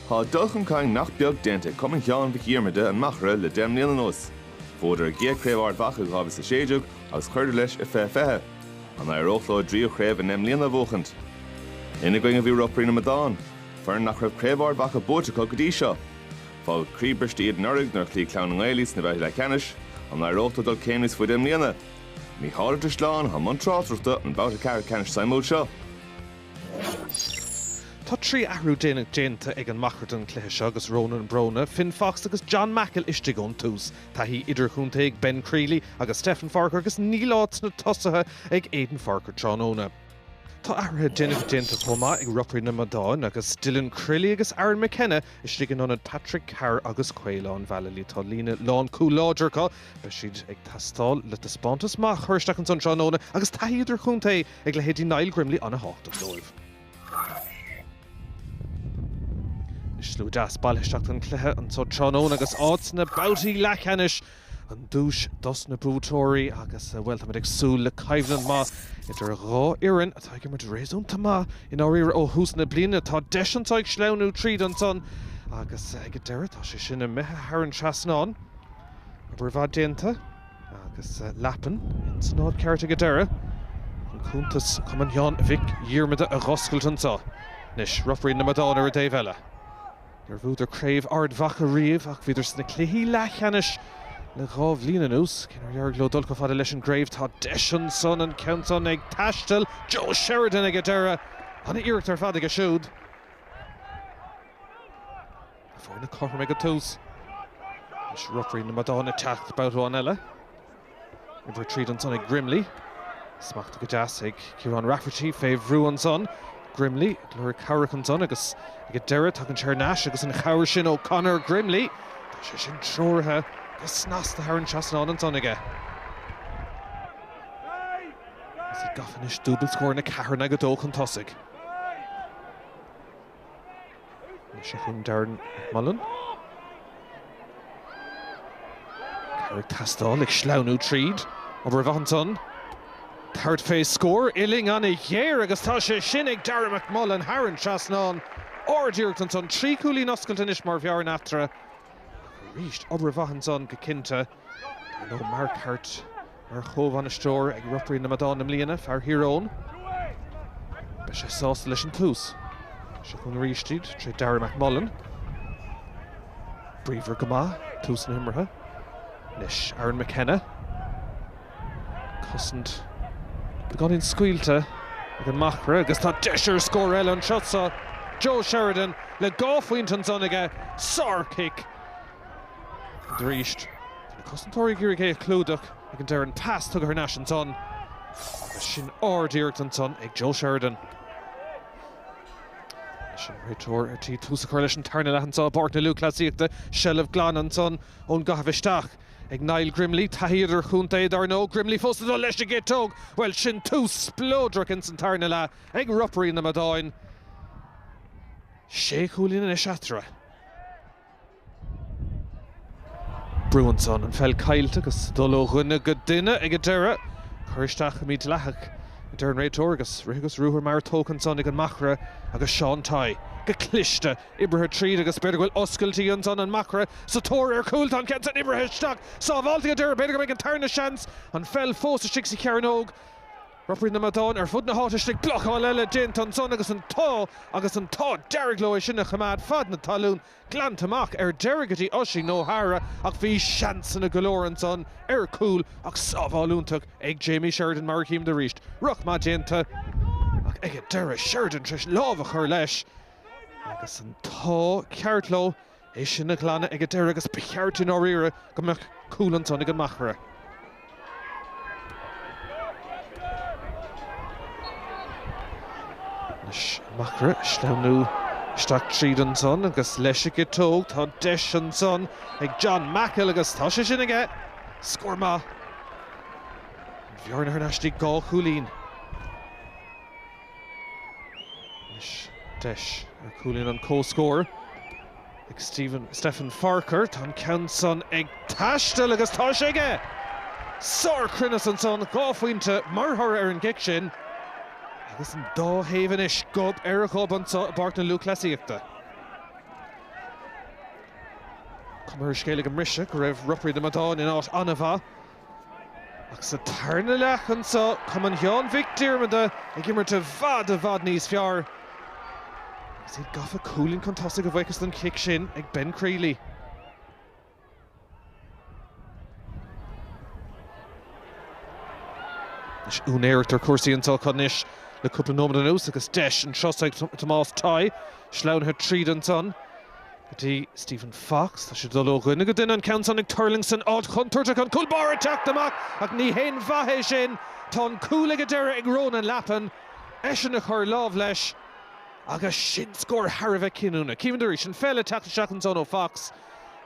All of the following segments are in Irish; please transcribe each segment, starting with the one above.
Tá dulchan cain nach beag dente Cumann Sheáin Mhic Dhiarmada an Machaire le déimlíon an os. Fódar a géadcréimhard bhacha go habhas a séideog agus chuirde leis a fethe. An aeróchló drío chréimh an néimlíon a bhóchant. Ina going a bhí Ropairí na Madáin, fearn nach raibh créimhard bhacha bóta go dtí seo. Fáil críbirtí iad nurig nar clí clán an Ghaelís na bheith le Ceannais, an aeróchló dul Ceannais faoi déimlíona. Ní háidir sláán ha man trátrachta an báta cear Ceannais saimúil seo. Tá trí ahrú déanaach déanta ag an Machaire don Cluiche agus Róna an Brona, Finn Fox agus John Mackle iste gón tús. Tá hí idirchúnta ag Ben Creely agus Stephen Farquhar agus ní láit na tosathe ag Aidan Farquhar tráóna. Tá airthe déanaach déanta chomá ag Ropairí na Madáin agus Dylan Creely agus Aaron McKenna iste gón Patrick Carr agus Cuélán Valley tá lína lán cú láidircha, be siad ag tastáil le de spántas má chuirsteach an son tráóna agus tá hí idirchúnta ag le héadí Niall Grimley an a hácht dóibh. Slú deas bailisteach an Cluiche an so tráóna agus áit na bouty le Ceannais an dúis dos na bútóirí agus bhfuil ag súil le caimhlan má idir rá iarrainn atá ag mar réúnta má in áíar ó hús na bliana tá deisiantáid sleanú tríd an son agus ag deire tá sé sinna mithe thar an trasnáin a bhd déanta agus leapan in san ád ceart ag deire an cúntas Cumann Sheáin Mhic Dhiarmada a ghoscailt an tá. Nis Ropairí na Madáin ar a dé bheile. Ar bhúd ar craobh ard Machaire ach bhíidir sna cluichí le Ceannais le gá bhliain nús cin ar dheargló dul go fada leis an gréibh tá deisian son an ceantan ag taistil Joe Sheridan ag deire anna iirecht ar fada go siúd. Fór na corm ag tús. Is Ropairí na Madáin a teacht boutáin eile. Ibar tríd an son ag Grimley. Smachta go deas ag Ciarán Rafferty féimhrú an son. Grimley, glúir cabhraach an son agus ag deire tá an Ceannais agus an chabhar sin ó Conor Grimley. Tá sé sin trórtha go snasta thar an trasnáin an son aige. Is i gafanis dúbal scóir na ceathrna go dó chun tosaigh. Ní sé chun Darren Mullen. Carrick tastáil ag sleanú tríd obair bhaith an son. Third phase score, Illing on a year agus tá sé sin ag Darren McMullen thar an trasnáin ordíocht an son trí cúlí noscailt inis mar bhearn aftra. Ríist obair bhaith an son go cinnte nó Mark Hart mar chomh an isteoir ag Ropairí na Madáin na mbliana fear hiarón. Be sé sásta leis an tús. Se chun ríistíd tre Darren McMullen. Bríomhar go maith, tús na himmartha. Nis Aaron McKenna. Cosint beganin scuilte ag an Machaire agus tá deisir scór eile an shotsa Joe Sheridan le Buaicphointí an son aige sár kick. Dríist na cosantóirí gur clúdach ag an deir an pass tug ar náis an son agus sin ordíocht an son ag Joe Sheridan. Sin réiteoir ar tí túsa chuir leis an tarna le an tá bart na lúclasíochta Shellah Glan an son ón gahabhisteach ag Niall Grimley, tahidir chunta dar nó Grimley fósta leis a gétóg, well sin tús splódrach in san tarna le ag Ropairí na Madáin. Sé chúlín in Ceathrú. Brúanson an fel cailte agus dul ó ghine go duine ag a deire chuirsteach míad lethach deir an réiteoir agus rigus rúthar mar tócan son ag an Machaire agus Seán Tai. Go cliste ibrithe tríd agus beidir bhfuil oscailtí an son an Machaire sa tóir ar cúiltán ceann san ibrithe isteach sa bháltaí a deir beidir go méid an tarna seans an fel fósa sigsa cearn óg. Ropairí na Madáin ar fud na háisteigh blochail eile déanta an son agus an tá deirgló sin a chamad fad na talún glantamach ar deirgatí osí nó hara ach bhí seansan na golóir an son ar cúil ach sábháilúntaach ag Jamie Sheridan mar cím de ríist. Ruch má déanta ach ag a deire Sheridan tris lábha chur leis agus an tá ceartló é sin na glanna ag a deire agus becheartin á riire go meach cúil an son ag an Machaire. Machaire sleanú isteach tríd an son agus leis a gétóg tá deis an son ag John Mackle agus tá sé sin aige scór má. Bhearna ar náistí gá chúlín. Deis ar chúlín an cóscór ag Stephen Farquhar tá ceann son ag taistil agus tá sé aige. Sár crunas an son Buaicphointí mar thar ar an gic sin. Agus an dá haven is gob ar a chob an bart na lúclasíochta. Cumar Sheáin Mhic go raibh Ropairí na Madáin in áit anamha. Ach sa tarna lechan sa Cumann Sheáin Mhic Dhiarmada ag imirte bhad níos fearr. Agus iad gafa cooling chun tosaigh go bhhaicas don kick sin ag Ben Creeley. Is únéireachtar cuasaí antá chunis le cúpla nómada nús agus deis an trosaigh Tomás Tai, sleánthe tríd an son. Gotí Stephen Fox, tá sé dul ó dhuine go duine an countson ag Turlington áit chuntuirte an cúlbar teach amach ach ní haon bhaithé sin tá an cúla go deire ag Rónan Lapan éisin a chur lámh leis agus sin scór Harbheith cinúna. Címan Dúirí sin fell teach seach an son ó Fox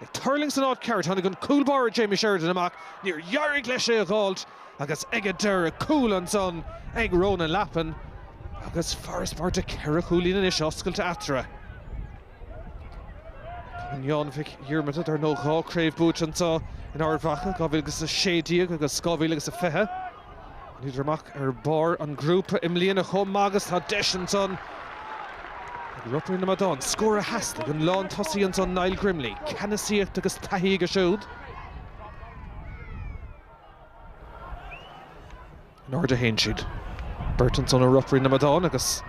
ag Turlington áit ceart tháinig an cúlbar Jamie Sheridan amach níor dhearrig leis sé a gáilt agus ag a deire cúl an son ag Rónan Lapan agus farspáirte ceithre chúlín is oscailte atra. Sheáin Mhic Dhiarmada ar nó gá craobh bút antá in Ardmhacha, gábhfuil agus a sédíag agus scábhíl agus a fethe. Níidir amach ar bar an grúpa imlíon a chum agus tá deis an son. Ropairí na Madáin, scór a hasla an lán tosaí an son Niall Grimley, Ceannais agus taithí go siúd. An ard a hain siad. Burton son a Ropairí na Madáin agus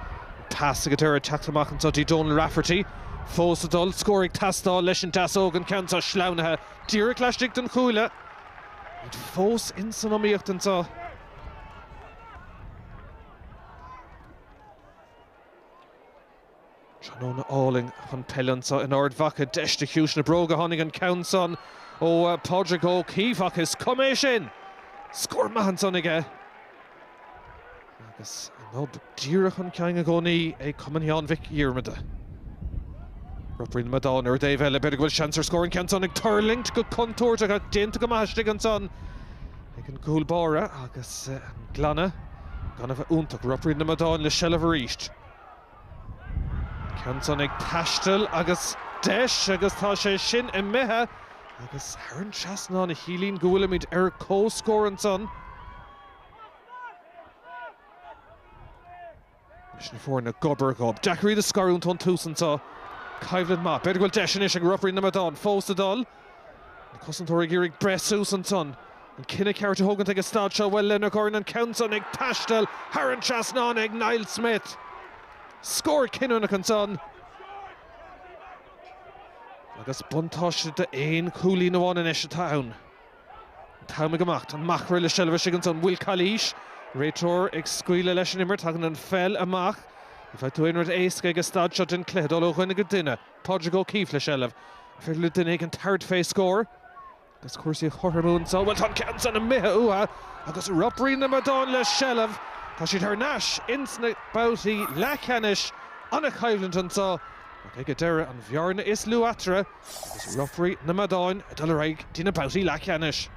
tas go deire teach amach an todí Donal Rafferty. Fós a dul, scórig tasdá leis an tasóg an countá sleánthe. Díreach leistigh den chúile. Fós insan amíocht antá. Tróna áling chun Peile antá in Ardmhacha deiste chiúis na bróga tháinig an countson ó Pádraig ó Cíomhachas cumé sin. Scór maithan son ige. Agus nó díreach an ceang a gcónaí ag Cumann Sheáin Mhic Dhiarmada. Ropairí na Madáin ar Dave Eile beidir bhfuil seansar scór an countson ag Turling go contúirte go déanta go maistigh an son ag an cúlbára agus an glanna gan a bheith úntaach Ropairí na Madáin le seileamh aríist. Countson ag taistil agus deis agus tá sé sin I mhithe agus thar an seasná na hílín gúla míid ar cóscór an son. Leis na fór na gobar gob. Dachraí the scarún tón tús antá. Caibhlid má, beidir bhfuil deis inis ag Ropairí na Madáin, fós a dul. Na cosantóir ag bresús an son. An cinenne ceart a thugant ag a stad seo bhfuil lena gorin an countson ag taistil, thar an seasná ag Niall Smith. Scór cinúnach an son. Agus buntáiste de éon cúlí na bháin in eis a town. Táim go amach, an Machaire le seileamh sig an son bhfuil Cluiche. Réiteoir ag scuile leis an immert, hagan an fell amach. If I do inward ace ag a stad shot in Cluiche, dul ó dhuine go duine. Pádraig ó Cíomh le seileamh. Fair le duine ag an third face score. Agus cuasaí chorhamún sa bhfuil tá countson a mithe uatha agus Ropairí na Madáin le seileamh. Tá siad ar náis insna bouty le Ceannais anna Caibhlid an sa. Ag a deire an bhearna is luatra agus Ropairí na Madáin a dul raig dína bouty le Ceannais.